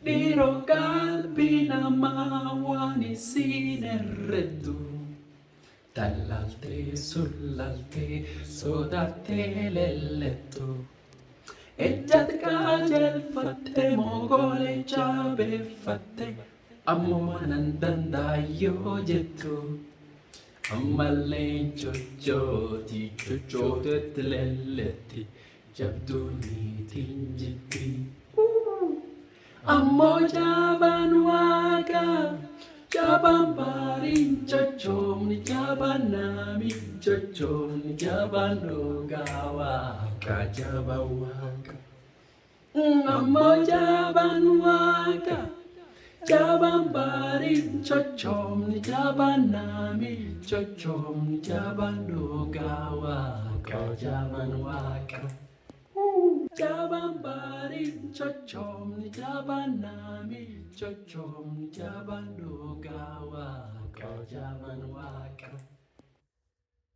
Dirò calbi namawani sinerreddu dall'alte sull'alte sodate l'elletto e già fatte mogole ciabe fatte ammo nandandaio jettu ammalleen coccoti coccootet lelletti jabduuniitiin jetti ammoo jaban waaqa jaban baariin cochoomni jaban naamiin cochoomni jaban dhugaa waaqa jaban waaqa ammoo jaban waaqa jaban baariin cochoomni jaban naamiin cochoomni jaban dhugaa waaqa jaban waaqa. Jaban barin chochom ni jaban nami chochom ni jaban dogawa ko jaban waka.